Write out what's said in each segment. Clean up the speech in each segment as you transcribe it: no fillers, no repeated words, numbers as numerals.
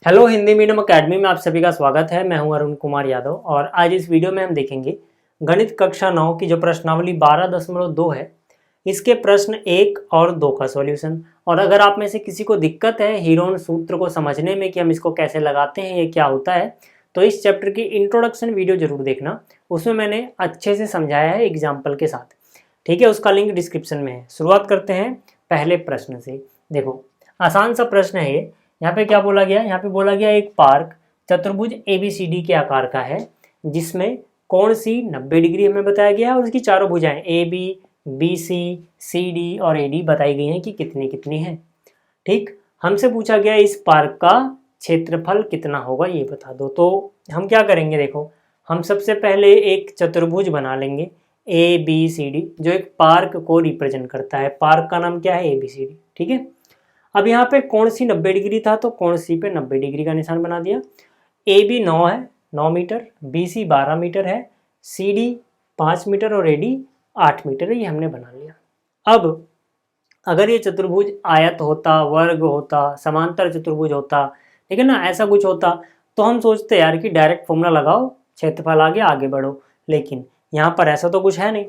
Hello Hindi medium academy में आप सभी का स्वागत है। मैं हूं अरुण कुमार यादव और आज इस वीडियो में हम देखेंगे गणित कक्षा 9 की जो प्रश्नावली 12.2 है इसके प्रश्न 1 और 2 का सॉल्यूशन। और अगर आप में से किसी को दिक्कत है हीरोन सूत्र को समझने में कि हम इसको कैसे लगाते हैं, ये क्या होता है, तो इस चैप्टर की इंट्रोडक्शन वीडियो जरूर देखना। उसमें मैंने अच्छे से समझाया है एग्जाम्पल के साथ। ठीक है, उसका लिंक डिस्क्रिप्शन में है। शुरुआत करते हैं पहले प्रश्न से। देखो आसान सा प्रश्न है ये। यहाँ पे क्या बोला गया, यहाँ पे बोला गया एक पार्क चतुर्भुज ABCD के आकार का है जिसमें कोण C 90 डिग्री हमें बताया गया है और उसकी चारों भुजाएं AB, BC, CD और AD बताई गई हैं कि कितनी कितनी है। ठीक, हमसे पूछा गया इस पार्क का क्षेत्रफल कितना होगा ये बता दो। तो हम क्या करेंगे, देखो हम सबसे पहले एक चतुर्भुज बना लेंगे ABCD जो एक पार्क को रिप्रेजेंट करता है। पार्क का नाम क्या है, ABCD। ठीक है, अब यहाँ पे कोण C 90 डिग्री था तो कोण C पे 90 डिग्री का निशान बना दिया। AB 9 है, 9 मीटर, BC 12 मीटर है, CD 5 मीटर और AD 8 मीटर है, ये हमने बना लिया। अब अगर ये चतुर्भुज आयत होता, वर्ग होता, समांतर चतुर्भुज होता, ठीक है ना, ऐसा कुछ होता तो हम सोचते यार कि डायरेक्ट फॉर्मूला लगाओ, क्षेत्रफल आगे बढ़ो। लेकिन यहाँ पर ऐसा तो कुछ है नहीं,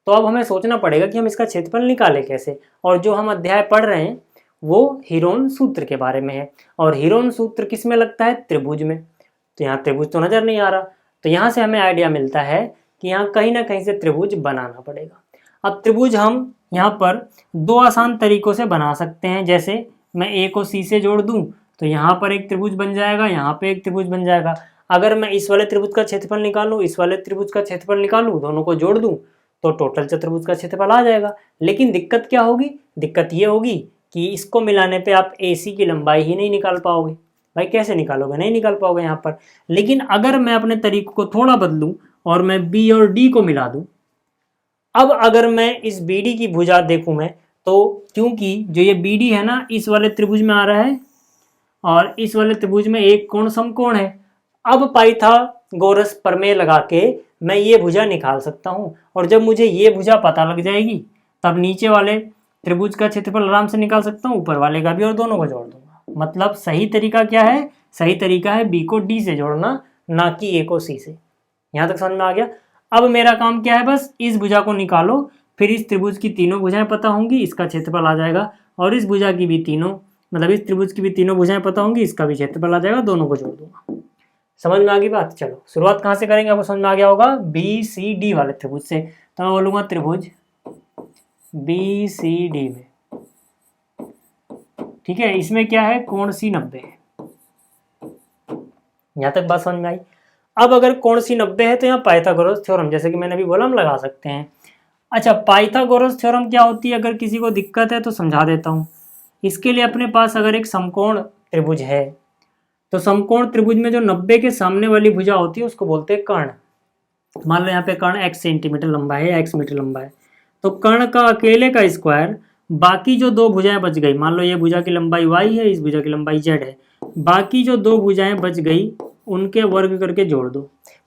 तो अब हमें सोचना पड़ेगा कि हम इसका क्षेत्रफल निकालें कैसे। और जो हम अध्याय पढ़ रहे हैं वो हीरोन सूत्र के बारे में है और हीरोन सूत्र किस में लगता है, त्रिभुज में। तो यहाँ त्रिभुज तो नजर नहीं आ रहा, तो यहाँ से हमें आइडिया मिलता है कि यहाँ कहीं ना कहीं से त्रिभुज बनाना पड़ेगा। अब त्रिभुज हम यहाँ पर दो आसान तरीकों से बना सकते हैं। जैसे मैं A को C से जोड़ दूं तो यहाँ पर एक त्रिभुज बन जाएगा, यहाँ पे एक त्रिभुज बन जाएगा। अगर मैं इस वाले त्रिभुज का क्षेत्रफल निकालूं, इस वाले त्रिभुज का क्षेत्रफल निकालूं, दोनों को जोड़ दूं तो टोटल चतुर्भुज का क्षेत्रफल आ जाएगा। लेकिन दिक्कत क्या होगी, दिक्कत ये होगी कि इसको मिलाने पे आप AC की लंबाई ही नहीं निकाल पाओगे। भाई कैसे निकालोगे, नहीं निकाल पाओगे यहाँ पर। लेकिन अगर मैं अपने तरीके को थोड़ा बदलूं और मैं B और D को मिला दूं, अब अगर मैं इस BD की भुजा देखूं मैं, तो क्योंकि जो ये BD है ना इस वाले त्रिभुज में आ रहा है और इस वाले त्रिभुज में एक कोण समकोण है। अब पाइथागोरस प्रमेय लगा के मैं ये भुजा निकाल सकता हूँ और जब मुझे ये भुजा पता लग जाएगी तब नीचे वाले त्रिभुज का क्षेत्रफल आराम से निकाल सकता हूँ, ऊपर वाले का भी, और दोनों को जोड़ दूंगा। मतलब सही तरीका क्या है, सही तरीका है B को D से जोड़ना, ना कि A को C से। यहाँ तक समझ में आ गया। अब मेरा काम क्या है, बस इस भुजा को निकालो, फिर इस त्रिभुज की तीनों भुजाएं पता होंगी, इसका क्षेत्रफल आ जाएगा, और इस भुजा की भी तीनों, मतलब इस त्रिभुज की भी तीनों भुजाएं पता होंगी, इसका भी क्षेत्रफल आ जाएगा, दोनों को जोड़ दूंगा। समझ में आ गई बात। चलो शुरुआत कहाँ से करेंगे, आपको समझ में आ गया होगा, BCD वाले त्रिभुज से। तो मैं बोलूंगा त्रिभुज BCD में, ठीक है, इसमें क्या है, कोण C 90 है। यहां तक बात समझ में आई। अब अगर कोण C 90 है तो यहाँ पाइथागोरस थ्योरम, जैसे कि मैंने अभी बोला, हम लगा सकते हैं। अच्छा, पाइथागोरस थ्योरम क्या होती है, अगर किसी को दिक्कत है तो समझा देता हूँ। इसके लिए अपने पास अगर एक समकोण त्रिभुज है तो समकोण त्रिभुज में जो 90 के सामने वाली भुजा होती है उसको बोलते हैं कर्ण। मान लो यहाँ पे कर्ण x सेंटीमीटर लंबा है, x मीटर लंबा है, तो कर्ण का अकेले का स्क्वायर, बाकी जो दो भुजाएं बच गई, मान लो ये भुजा की लंबाई y है, इस भुजा की लंबाई z है, बाकी जो दो भुजाएं बच गई उनके वर्ग करके जोड़ दो।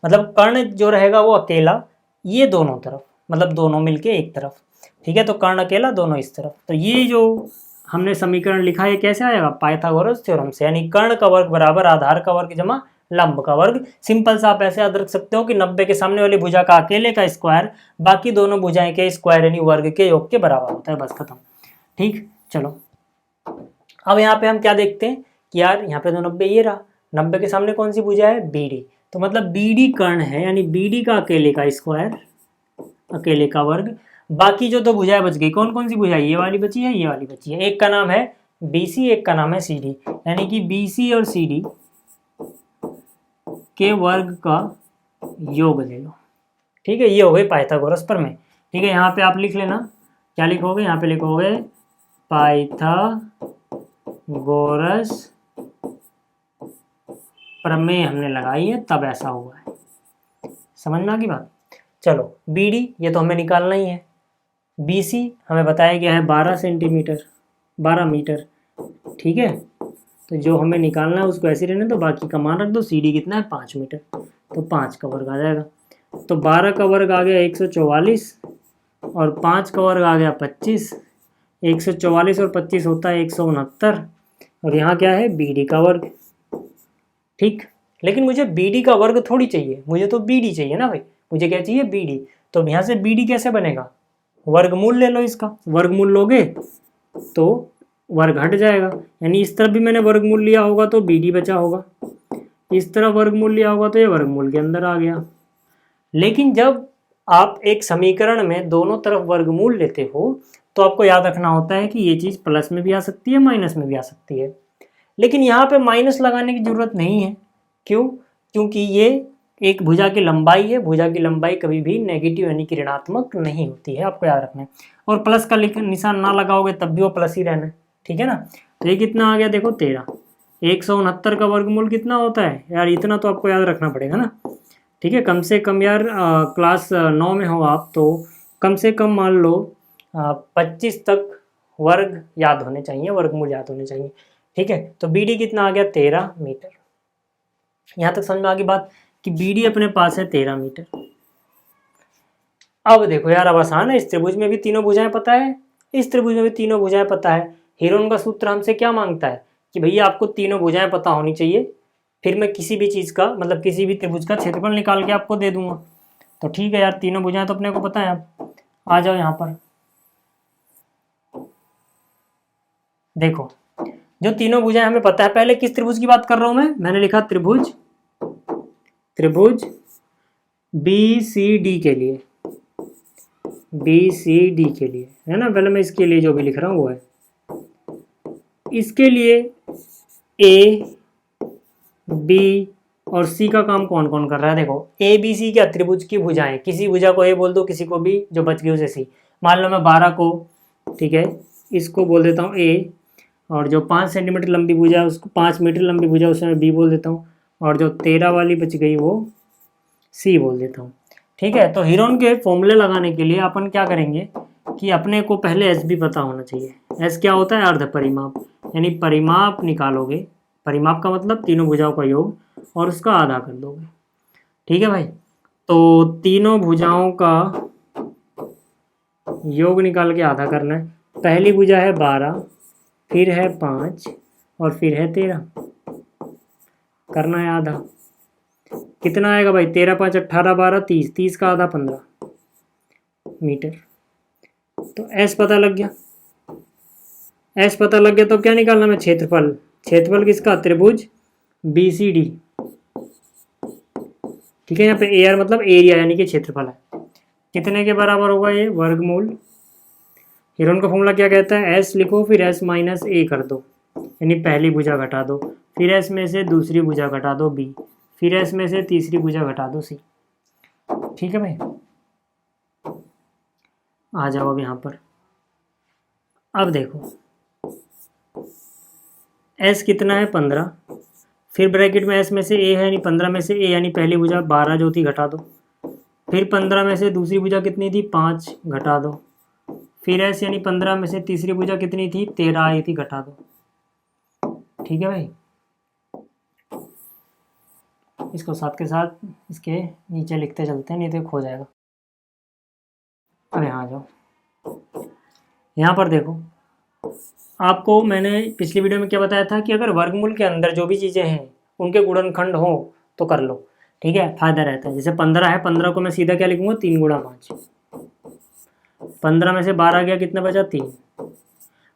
मतलब कर्ण जो रहेगा वो अकेला, ये दोनों तरफ, मतलब दोनों मिलके एक तरफ। ठीक है, तो कर्ण अकेला, दोनों इस तरफ। तो ये जो हमने समीकरण लिखा है कैसे आएगा, पाइथागोरस थ्योरम से। यानी कर्ण का वर्ग बराबर आधार का वर्ग जमा लंब का वर्ग। सिंपल सा आप ऐसे याद रख सकते हो कि 90 के सामने वाली भुजा का अकेले का स्क्वायर बाकी दोनों भुजाएं के स्क्वायर यानी वर्ग के योग के बराबर होता है, बस खत्म। ठीक, चलो अब यहाँ पे हम क्या देखते हैं कि यार यहाँ पे तो 90 ये रहा, 90 के सामने कौन सी भुजा है, BD। तो मतलब BD कर्ण है, यानी BD का अकेले का स्क्वायर, अकेले का वर्ग, बाकी जो दो भुजाएं बच गई, कौन कौन सी भुजाएं, ये वाली बची है, ये वाली बची है। एक का नाम है BC, एक का नाम है CD, यानी कि BC और CD के वर्ग का योग ले लो। ठीक है, ये हो गई पाइथागोरस प्रमेय। ठीक है, यहाँ पे आप लिख लेना, क्या लिखोगे, यहाँ पे लिखोगे पाइथागोरस प्रमेय हमने लगाई है तब ऐसा हुआ है। समझ में आ गई बात। चलो BD ये तो हमें निकालना ही है, BC हमें बताया गया है 12 सेंटीमीटर, 12 मीटर। ठीक है, तो जो हमें निकालना है उसको ऐसे रहने दो, बाकी का मान रख दो। CD कितना है, 5 मीटर, तो 5 का वर्ग आ जाएगा। तो 12 का वर्ग आ गया 144 और 5 का वर्ग आ गया 25। 144 और 25 होता है 169, और यहाँ क्या है, BD का वर्ग। ठीक। लेकिन मुझे बी डी का वर्ग थोड़ी चाहिए, मुझे तो बी डी चाहिए ना भाई, मुझे क्या चाहिए, बी डी। तो यहाँ से बी डी कैसे बनेगा, वर्गमूल ले लो इसका, वर्गमूल लोगे तो वर्ग हट जाएगा, यानी इस तरफ भी मैंने वर्गमूल लिया होगा तो बी डी बचा होगा, इस तरफ वर्गमूल लिया होगा तो ये वर्गमूल के अंदर आ गया। लेकिन जब आप एक समीकरण में दोनों तरफ वर्गमूल लेते हो तो आपको याद रखना होता है कि ये चीज़ प्लस में भी आ सकती है, माइनस में भी आ सकती है। लेकिन यहाँ पे माइनस लगाने की जरूरत नहीं है, क्यों, क्योंकि ये एक भुजा की लंबाई है, भुजा की लंबाई कभी भी नेगेटिव यानी कि ऋणात्मक नहीं होती है, आपको याद रखना है। और प्लस का निशान ना लगाओगे तब भी वो प्लस ही रहना है, ठीक है ना। तो ये कितना आ गया देखो 13, 169 का वर्गमूल कितना होता है यार, इतना तो आपको याद रखना पड़ेगा ना, ठीक है। कम से कम यार क्लास 9 में हो आप तो कम से कम मान लो 25 तक वर्ग याद होने चाहिए, वर्गमूल याद होने चाहिए, ठीक है। तो बी डी कितना आ गया 13 मीटर। यहाँ तक समझ में आ गई बात कि बी डी अपने पास है 13 मीटर। अब देखो यार, अब आसान है, इस त्रिभुज में भी तीनों भुजाएं पता है, इस त्रिभुज में भी तीनों भुजाएं पता है। हीरोन का सूत्र हमसे क्या मांगता है कि भैया आपको तीनों भुजाएं पता होनी चाहिए, फिर मैं किसी भी चीज़ का मतलब किसी भी त्रिभुज का क्षेत्रफल निकाल के आपको दे दूंगा। तो ठीक है यार, तीनों भुजाएं तो अपने को पता है। अब आ जाओ यहाँ पर, देखो जो तीनों भुजाएं हमें पता है, पहले किस त्रिभुज की बात कर रहा हूं मैंने लिखा त्रिभुज बी सी डी के लिए, बी सी डी के लिए है ना। पहले मैं इसके लिए जो भी लिख रहा हूँ वो है, इसके लिए ए बी और सी का काम कौन कौन कर रहा है। देखो ए बी सी क्या त्रिभुज की भुजाएं, किसी भुजा को ए बोल दो, किसी को बी, जो बच गई उसे सी। मान लो मैं 12 को, ठीक है, इसको बोल देता हूँ ए, और जो 5 सेंटीमीटर लंबी भुजा है उसको, 5 मीटर लंबी भुजा उसे मैं बी बोल देता हूँ, और जो 13 वाली बच गई वो सी बोल देता हूँ, ठीक है। तो हीरोन के फॉर्मूले लगाने के लिए अपन क्या करेंगे कि अपने को पहले एस भी पता होना चाहिए। एस क्या होता है, अर्ध परिमाप, यानी परिमाप निकालोगे, परिमाप का मतलब तीनों भुजाओं का योग, और उसका आधा कर दोगे, ठीक है भाई। तो तीनों भुजाओं का योग निकाल के आधा करना है। पहली भुजा है 12, फिर है 5 और फिर है 13, करना है आधा। कितना आएगा भाई, 13 5 18 12 30, 30 का आधा 15 मीटर। तो एस पता लग गया, एस पता लग गया तो क्या निकालना है, क्षेत्रफल। क्षेत्रफल किसका, त्रिभुज बी सी डी, ठीक है। यहाँ पे ए आर मतलब एरिया यानी कि क्षेत्रफल है। कितने के बराबर होगा ये, वर्गमूल। हीरोन का फॉर्मूला क्या कहता है, एस लिखो फिर एस माइनस ए कर दो, यानी पहली भुजा घटा दो, फिर एस में से दूसरी भुजा घटा दो बी, फिर एस में से तीसरी भुजा घटा दो सी, ठीक है भाई। आ जाओ अब यहाँ पर, अब देखो एस कितना है 15, फिर ब्रैकेट में एस में से ए है यानी 15 में से ए यानी पहली भुजा 12 जो थी घटा दो, फिर 15 में से दूसरी भुजा कितनी थी 5 घटा दो, फिर एस यानी 15 में से तीसरी भुजा कितनी थी 13 आई थी घटा दो, ठीक है भाई। इसको साथ के साथ इसके नीचे लिखते चलते हैं, नहीं तो खो जाएगा। अब यहाँ आ जाओ, यहाँ पर देखो, आपको मैंने पिछली वीडियो में क्या बताया था कि अगर वर्गमूल के अंदर जो भी चीज़ें हैं उनके गुणनखंड हो तो कर लो, ठीक है, फायदा रहता है। जैसे 15 है, 15 को मैं सीधा क्या लिखूंगा, 3 गुणा 5। 15 में से 12 गया, कितना बचा 3।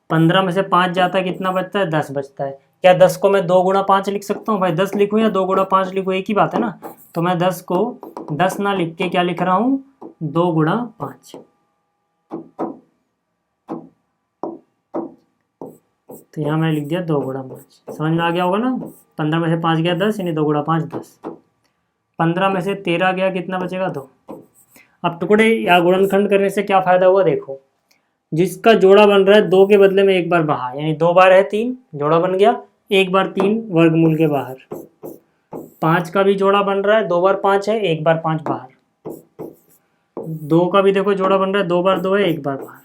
15 में से 5 जाता है, कितना बचता है 10 बचता है। क्या 10 को मैं 2 गुणा 5 लिख सकता हूँ भाई, 10 लिखूँ या 2 गुणा 5 लिखूँ, एक ही बात है ना। तो मैं 10 को 10 ना लिख के क्या लिख रहा हूँ, 2 गुणा 5। तो यहाँ मैंने लिख दिया 2 गुणा 5, समझ में आ गया होगा ना। 15 में से 5 गया 10, यानी 2 गुणा 5 10। 15 में से 13 गया, कितना बचेगा 2। अब टुकड़े या गुणनखंड करने से क्या फायदा हुआ, देखो जिसका जोड़ा बन रहा है 2 के बदले में एक बार बाहर, यानी 2 बार है 3, जोड़ा बन गया, एक बार 3 वर्गमूल के बाहर। 5 का भी जोड़ा बन रहा है, 2 बार 5 है, एक बार 5 बाहर। 2 का भी देखो जोड़ा बन रहा है, 2 बार 2 है, एक बार बाहर।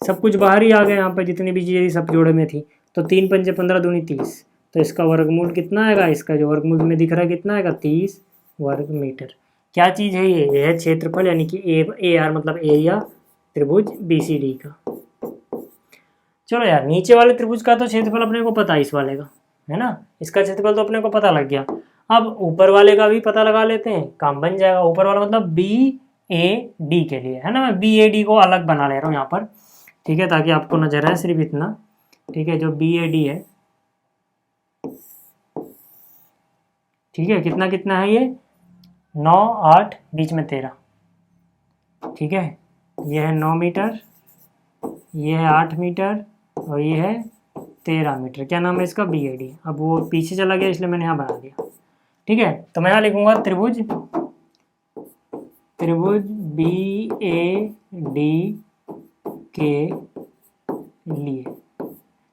सब कुछ बाहर ही आ गया, यहाँ पर जितनी भी चीज़ें सब जोड़े में थी। तो 3 पंजे 15 दूनी 30, तो इसका वर्गमूल कितना आएगा, इसका जो वर्गमूल में दिख रहा है कितना आएगा 30 वर्ग मीटर। क्या चीज़ है ये है क्षेत्रफल, यानी कि ए आर मतलब एरिया त्रिभुज बी सी डी का। चलो यार, नीचे वाले त्रिभुज का तो क्षेत्रफल अपने को पता है, इस वाले का है ना। इसका क्षेत्रफल तो अपने को पता लग गया। अब ऊपर वाले का भी पता लगा लेते हैं, काम बन जाएगा। ऊपर वाला मतलब बी ए डी के लिए, है ना। मैं बी ए डी को अलग बना ले रहा हूँ यहाँ पर, ठीक है, ताकि आपको नजर आए सिर्फ इतना, ठीक है। जो बी ए डी है, ठीक है, कितना कितना है ये, 9 8 बीच में 13, ठीक है। ये है 9 मीटर, ये है 8 मीटर और ये है 13 मीटर। क्या नाम है इसका, बी ए डी। अब वो पीछे चला गया इसलिए मैंने यहाँ बना दिया, ठीक है। तो मैं यहाँ लिखूंगा त्रिभुज बी ए डी के लिए,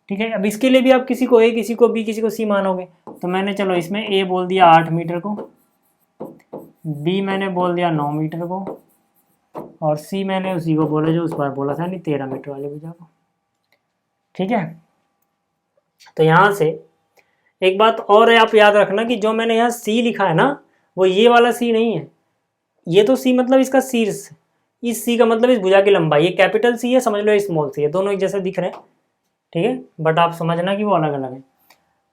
ठीक है। अब इसके लिए भी आप किसी को ए, किसी को बी, किसी को सी मानोगे। तो मैंने चलो इसमें ए बोल दिया 8 मीटर को, बी मैंने बोल दिया 9 मीटर को, और सी मैंने उसी को बोला जो उस बार बोला था, नहीं 13 मीटर वाली भुजा को, ठीक है। तो यहाँ से एक बात और है, आप याद रखना कि जो मैंने यहाँ सी लिखा है ना, वो ये वाला सी नहीं है। ये तो सी मतलब इसका शीर्ष, इस सी का मतलब इस भुजा की लंबाई। ये कैपिटल सी है, समझ लो स्मॉल सी है, दोनों एक जैसे दिख रहे हैं, ठीक है। बट आप समझना कि वो अलग अलग है।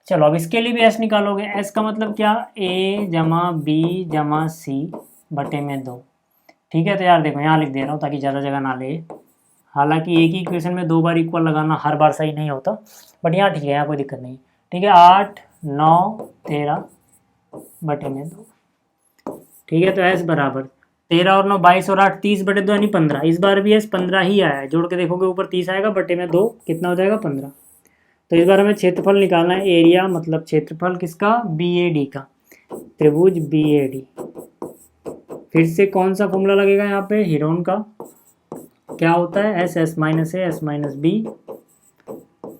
चलो अब इसके लिए भी एस निकालोगे। एस का मतलब क्या, ए जमा बी जमा सी बटे में 2, ठीक है। तो यार देखो यहाँ लिख दे रहा हूँ ताकि ज़्यादा जगह ना ले। हालांकि एक ही इक्वेशन में 2 बार इक्वल लगाना हर बार सही नहीं होता, बट यहाँ ठीक है, यहाँ कोई दिक्कत नहीं, ठीक है। 8 9 13 बटे में 2, ठीक है। तो एस बराबर 13 और 9 22 और 8 30 बटे 2 यानी 15। इस बार भी एस 15 ही आया है, जोड़ के देखोगे ऊपर 30 आएगा, बटे में 2 कितना हो जाएगा, 15। तो इस बार हमें क्षेत्रफल निकालना है, एरिया मतलब क्षेत्रफल किसका, बी ए डी का, त्रिभुज बी ए डी। फिर से कौन सा फॉर्मूला लगेगा यहाँ पे, हीरोन का। क्या होता है, S S minus A S minus B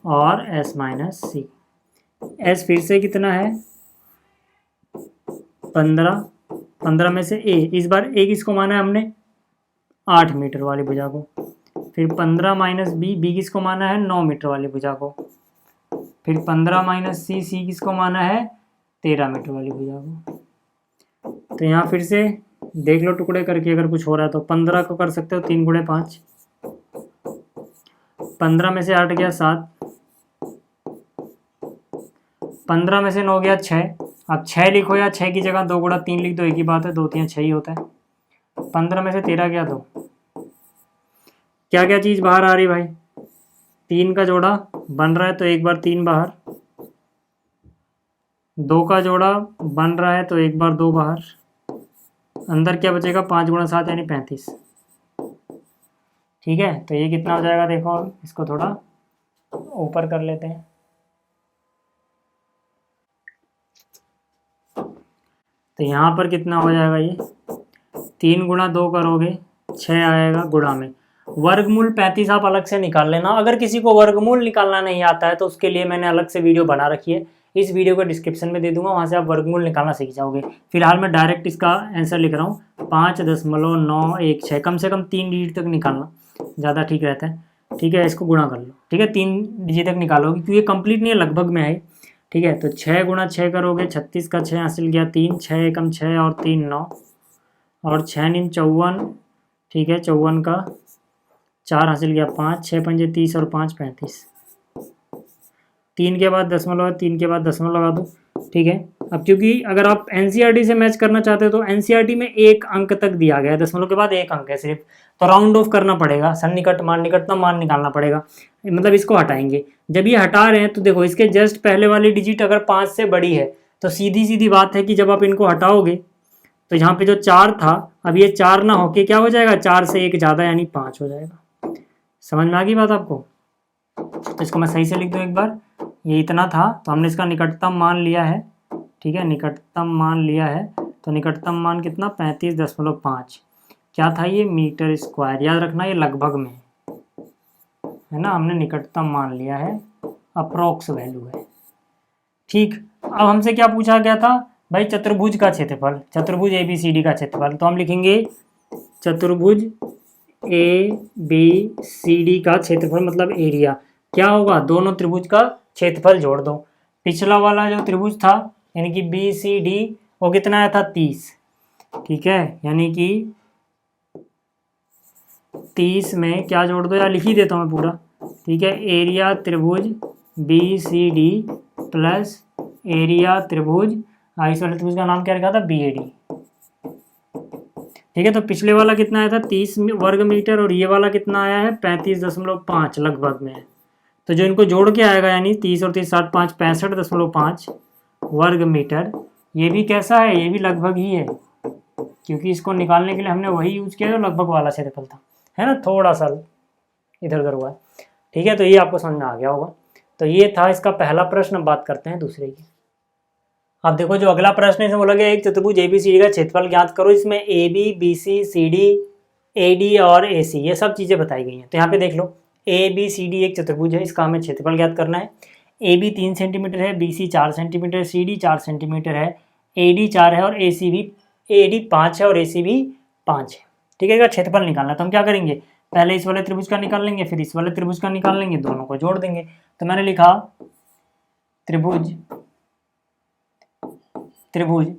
और एस माइनस सी। एस फिर से कितना है, 15, 15 में से ए, इस बार ए किसको माना है हमने, 8 मीटर वाली भुजा को। फिर 15 माइनस बी, बी किसको माना है, 9 मीटर वाली भुजा को। फिर 15 माइनस सी, सी किसको माना है, 13 मीटर वाली भुजा को। तो यहाँ फिर से देख लो टुकड़े करके, अगर कुछ हो रहा है तो 15 को कर सकते हो 3 गुणे 5, 15 में से 8 गया 7, 15 में से 9 गया 6। अब 6 लिखो या 6 की जगह 2 गुणा 3 लिख दो, एक ही बात है, 2 3 6 ही होता है। 15 में से 13 गया 2। क्या क्या चीज़ बाहर आ रही भाई, 3 का जोड़ा बन रहा है तो एक बार 3 बाहर, 2 का जोड़ा बन रहा है तो एक बार 2 बाहर, अंदर क्या बचेगा, 5 गुणा 7 यानी 35, ठीक है। तो ये कितना हो जाएगा, देखो इसको थोड़ा ऊपर कर लेते हैं। तो यहाँ पर कितना हो जाएगा, ये 3 गुणा 2 करोगे 6 आएगा, गुणा में वर्गमूल 35 आप अलग से निकाल लेना। अगर किसी को वर्गमूल निकालना नहीं आता है तो उसके लिए मैंने अलग से वीडियो बना रखी है, इस वीडियो को डिस्क्रिप्शन में दे दूंगा, वहाँ से आप वर्गमूल निकालना सीख जाओगे। फिलहाल मैं डायरेक्ट इसका आंसर लिख रहा हूँ, 5.916, कम से कम 3 डिजिट तक निकालना ज़्यादा ठीक रहता है, ठीक है। इसको गुणा कर लो, ठीक है, 3 डिजिट तक निकालोगे क्योंकि ये कंप्लीट नहीं है, लगभग में है, ठीक है। तो 6 गुणा 6 करोगे, 36 का 6 हासिल गया 3, 6 एकम 6 और 3 9, और 6 नीम 54, ठीक है, 54 का 4 हासिल गया 5, 6 पंजे 30 और 5 35, 3 के बाद दशमलव है, 3 के बाद दशमलव लगा दो, ठीक है। अब क्योंकि अगर आप एनसीईआरटी से मैच करना चाहते हो तो एनसीईआरटी में 1 अंक तक दिया गया है, दशमलव के बाद 1 अंक है सिर्फ, तो राउंड ऑफ करना पड़ेगा, सन्निकट मान निकटतम मान निकालना पड़ेगा, मतलब इसको हटाएंगे। जब ये हटा रहे हैं तो देखो इसके जस्ट पहले वाली डिजिट अगर 5 से बड़ी है तो सीधी सीधी बात है कि जब आप इनको हटाओगे तो यहाँ पे जो 4 था, अब ये 4 ना होके क्या हो जाएगा, 4 से 1 ज़्यादा यानी 5 हो जाएगा। समझ में आ गई बात आपको। तो इसको मैं सही से लिख दूँ एक बार, ये इतना था तो हमने इसका निकटतम मान लिया है, ठीक है, निकटतम मान लिया है। तो निकटतम मान कितना, 35.5, क्या था ये, मीटर स्क्वायर। याद रखना ये लगभग में है ना, हमने निकटतम मान लिया है, अप्रोक्स वैल्यू है, ठीक। अब हमसे क्या पूछा गया था भाई, चतुर्भुज का क्षेत्रफल, चतुर्भुज ABCD का क्षेत्रफल। तो हम लिखेंगे चतुर्भुज ABCD का क्षेत्रफल मतलब एरिया। क्या होगा, दोनों त्रिभुज का क्षेत्रफल जोड़ दो। पिछला वाला जो त्रिभुज था यानी कि BCD, वो कितना आया था, 30, ठीक है, यानी कि 30 में क्या जोड़ दो, या लिख ही देता हूँ मैं पूरा, ठीक है। एरिया त्रिभुज BCD प्लस एरिया त्रिभुज, इस वाले त्रिभुज का नाम क्या रखा था, BAD। ठीक है, तो पिछले वाला कितना आया था 30 वर्ग मीटर और ये वाला कितना आया है 35.5 लगभग में। तो जो इनको जोड़ के आएगा यानी 30 और 30 60 5 65.5 वर्ग मीटर, ये भी कैसा है, ये भी लगभग ही है, क्योंकि इसको निकालने के लिए हमने वही यूज किया जो लगभग वाला क्षेत्रफल था, है ना, थोड़ा सा इधर उधर हुआ है। ठीक है, तो ये आपको समझ में आ गया होगा। तो ये था इसका पहला प्रश्न। बात करते हैं दूसरे की। अब देखो जो अगला प्रश्न है इसमें बोला गया एक चतुर्भुज ABCD का क्षेत्रफल ज्ञात करो। इसमें AB BC CD AD और AC ये सब चीज़ें बताई गई हैं। तो यहाँ पे देख लो ABCD एक चतुर्भुज है, इसका हमें क्षेत्रफल ज्ञात करना है। AB 3 सेंटीमीटर है, BC 4 सेंटीमीटर है, CD 4 सेंटीमीटर है, AD 4 है और AD 5 है और AC भी 5 है। ठीक है, इसका क्षेत्रफल निकालना है। तो हम क्या करेंगे, पहले इस वाले त्रिभुज का निकाल लेंगे, फिर इस वाले त्रिभुज का निकाल लेंगे, दोनों को जोड़ देंगे। तो मैंने लिखा त्रिभुज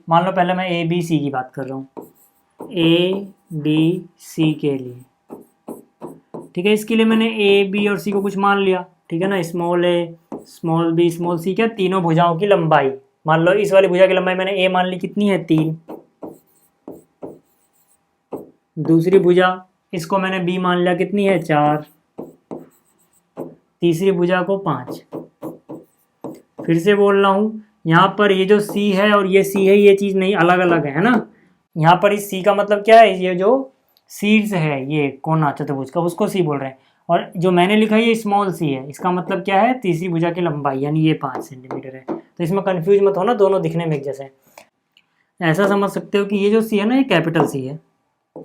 मान लो पहले मैं ABC की बात कर रहा हूँ, ABC के लिए। ठीक है, इसके लिए मैंने A B और C को कुछ मान लिया। ठीक है ना, small A small B small C, क्या तीनों भुजाओं की लंबाई। मान लो इस वाली भुजा की लंबाई मैंने A मान ली कितनी है 3, दूसरी भुजा इसको मैंने B मान लिया कितनी है 4, तीसरी भुजा को 5। फिर से बोल रहा हूँ, यहाँ पर ये जो C है और ये C है, ये चीज़ नहीं अलग अलग है ना। यहाँ पर इस C का मतलब क्या है, ये जो शीर्ष है ये कोना चतुर्भुज का, उसको C बोल रहे हैं। और जो मैंने लिखा है ये स्मॉल C है, इसका मतलब क्या है, तीसरी भुजा की लंबाई, यानी ये 5 सेंटीमीटर है। तो इसमें कंफ्यूज मत होना, दोनों दिखने में एक जैसे हैं। ऐसा समझ सकते हो कि ये जो C है ना, ये कैपिटल C है, तो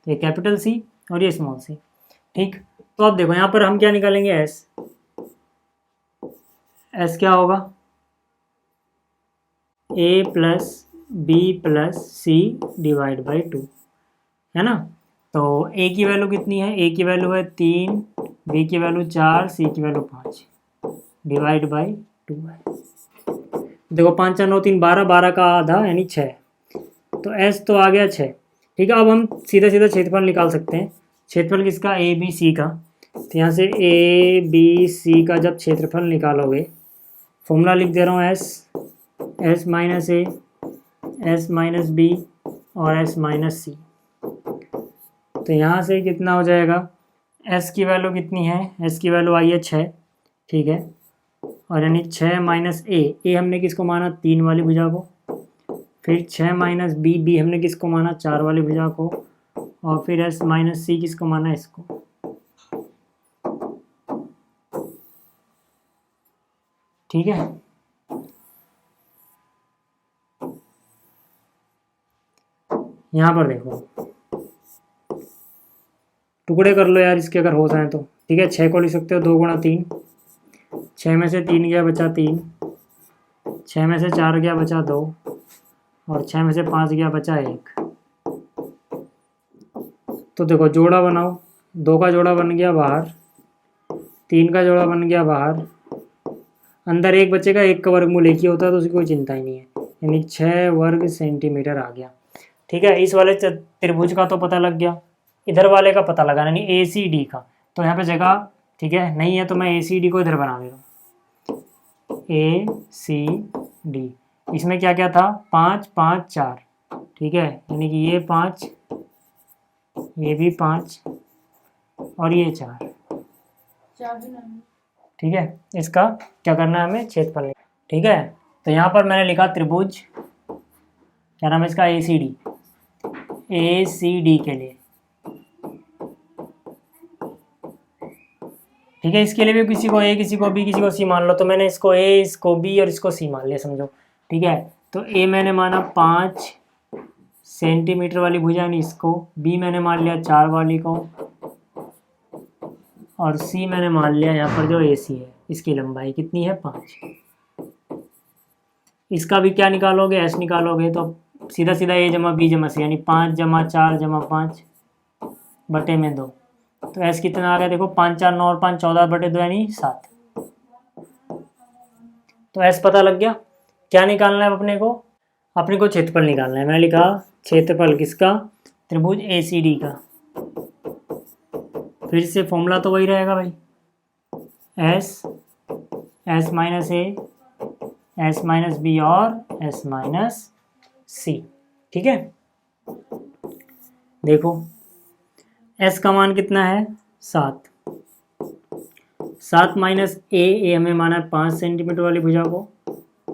ये कैपिटल C और ये स्मॉल C। ठीक, तो अब देखो यहाँ पर हम क्या निकालेंगे, S क्या होगा, A plus B plus C divide by 2, है ना। तो A की वैल्यू कितनी है, A की वैल्यू है 3, B की वैल्यू 4, C की वैल्यू 5 डिवाइड बाई 2 है। देखो 5 4 9 3 12, 12 का आधा यानी 6, तो S तो आ गया 6। ठीक है, अब हम सीधा सीधा क्षेत्रफल निकाल सकते हैं। क्षेत्रफल किसका, ABC का। तो यहाँ से ABC का जब क्षेत्रफल निकालोगे, फॉर्मूला लिख दे रहा हूँ, S minus A, S minus B और S माइनस C। तो यहाँ से कितना हो जाएगा, S की वैल्यू कितनी है, S की वैल्यू आई है 6। ठीक है, और यानी 6 माइनस A हमने किसको माना 3 वाली भुजा को, फिर 6 माइनस B हमने किसको माना 4 वाली भुजा को, और फिर S माइनस C किसको माना इसको। ठीक है, यहाँ पर देखो टुकड़े कर लो यार इसके अगर हो जाए तो। ठीक है, 6 को लिख सकते हो 2 गुणा 3, 6 में से 3 गया बचा 3, 6 में से 4 गया बचा 2, और 6 में से 5 गया बचा 1। तो देखो जोड़ा बनाओ, 2 का जोड़ा बन गया बाहर, 3 का जोड़ा बन गया बाहर, अंदर 1 बचेगा, 1 का वर्गमूल 1 ही होता है, तो उसकी कोई चिंता ही नहीं है, यानी 6 वर्ग सेंटीमीटर आ गया। ठीक है, इस वाले त्रिभुज का तो पता लग गया, इधर वाले का पता लगाना नहीं, ACD का। तो यहाँ पे जगह ठीक है नहीं है, तो मैं ACD को इधर बना दे रहा हूँ, ACD। इसमें क्या क्या था, 5 5 4। ठीक है, यानी कि ये 5, ये भी 5 और ये 4। ठीक है, इसका क्या करना है हमें, क्षेत्रफल। ठीक है, तो यहाँ पर मैंने लिखा त्रिभुज, क्या नाम है इसका, ACD के लिए। ठीक है, इसके लिए भी किसी को A किसी को B किसी को C मान लो। तो मैंने इसको A इसको B और इसको C मान लिया, समझो। ठीक है, तो A मैंने माना 5 सेंटीमीटर वाली भुजा यानी इसको, B मैंने मान लिया 4 वाली को, और C मैंने मान लिया यहाँ पर जो AC है, इसकी लंबाई कितनी है 5। इसका भी क्या निकालोगे, S निकालोगे, तो सीधा सीधा A जमा B जमा C, यानी 5 जमा 4 जमा 5 बटे में 2। तो S कितना आ गया, देखो 5 4 9 और 5 14 बटे 2 यानी 7। तो S पता लग गया। क्या निकालना है अपने को क्षेत्रफल निकालना है। मैंने लिखा क्षेत्रफल किसका, त्रिभुज ACD का। फिर से फॉर्मूला तो वही रहेगा भाई, S minus A s minus B और s माइनस सी। ठीक है, देखो s का मान कितना है 7, 7 माइनस ए हमने माना है 5 सेंटीमीटर वाली भुजा को,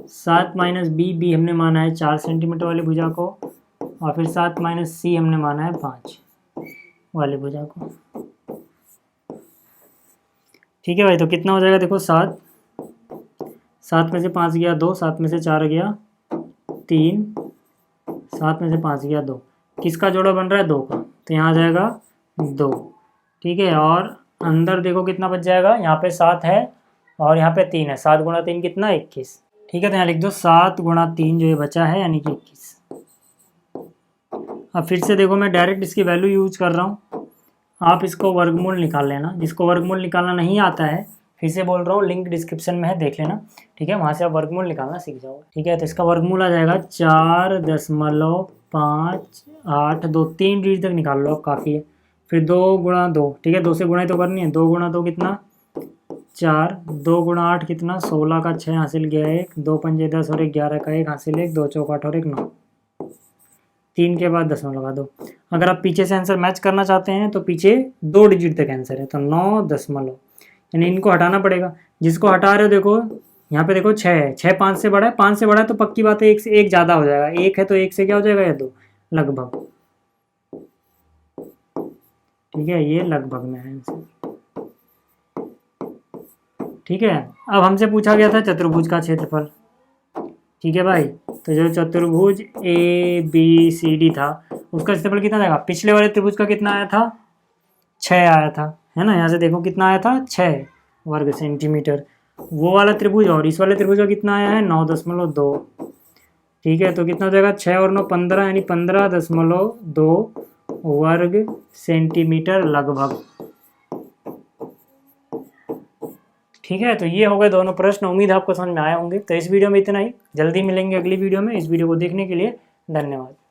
7 माइनस बी हमने माना है 4 सेंटीमीटर वाली भुजा को, और फिर 7 माइनस सी हमने माना है 5 वाली भुजा को। ठीक है भाई, तो कितना हो जाएगा देखो 7, 7 में से 5 गया 2, 7 में से 4 गया 3, 7 में से 5 गया 2, किसका जोड़ा बन रहा है 2 का, तो यहाँ आ जाएगा 2। ठीक है, और अंदर देखो कितना बच जाएगा, यहाँ पे 7 है और यहाँ पे 3 है, 7 गुणा 3 कितना 21। ठीक है, तो यहाँ लिख दो 7 गुणा 3 जो ये बचा है यानी कि 21। अब फिर से देखो मैं डायरेक्ट इसकी वैल्यू यूज कर रहा हूँ, आप इसको वर्गमूल निकाल लेना, जिसको वर्गमूल निकालना नहीं आता है फिर से बोल रहा हूँ लिंक डिस्क्रिप्शन में है, देख लेना। ठीक है, वहाँ से आप वर्गमूल निकालना सीख जाओगे। ठीक है, तो इसका वर्गमूल आ जाएगा 4.582, 3 डिजिट तक निकाल लो, अब काफ़ी है। फिर 2 गुणा 2, ठीक है 2 से गुणा तो करनी है, 2 गुणा 2 कितना 4, 2 गुणा 8 कितना 16 का 6 हासिल गया 1, 2 पंजे 10 और 11 का 1 हासिल 1, 2 चौक 8 और 1 9, 3 के बाद 10 लगा दो। अगर आप पीछे से आंसर मैच करना चाहते हैं तो पीछे 2 डिजिट तक आंसर है, तो 9 दशमलव, यानी इनको हटाना पड़ेगा। जिसको हटा रहे हो देखो यहाँ पे देखो 6 है, 6 5 से बड़ा है, 5 से बड़ा है तो पक्की बात है 1 से 1 ज़्यादा हो जाएगा, 1 है तो 1 से क्या हो जाएगा या 2 लगभग। ठीक है, ये लगभग में है आंसर। ठीक है, अब हमसे पूछा गया था चतुर्भुज का क्षेत्रफल। ठीक है भाई, तो जो चतुर्भुज ABCD था उसका क्षेत्रफल कितना आएगा, पिछले वाले त्रिभुज का कितना आया था 6 आया था, है ना, यहाँ से देखो कितना आया था 6 वर्ग सेंटीमीटर, वो वाला त्रिभुज और इस वाले त्रिभुज का कितना आया है 9.2। ठीक है, तो कितना हो जाएगा 6 और 9 15, यानी 15.2 वर्ग सेंटीमीटर लगभग। ठीक है, तो ये हो गए दोनों प्रश्न, उम्मीद आपको समझ में आए होंगे। तो इस वीडियो में इतना ही, जल्दी मिलेंगे अगली वीडियो में। इस वीडियो को देखने के लिए धन्यवाद।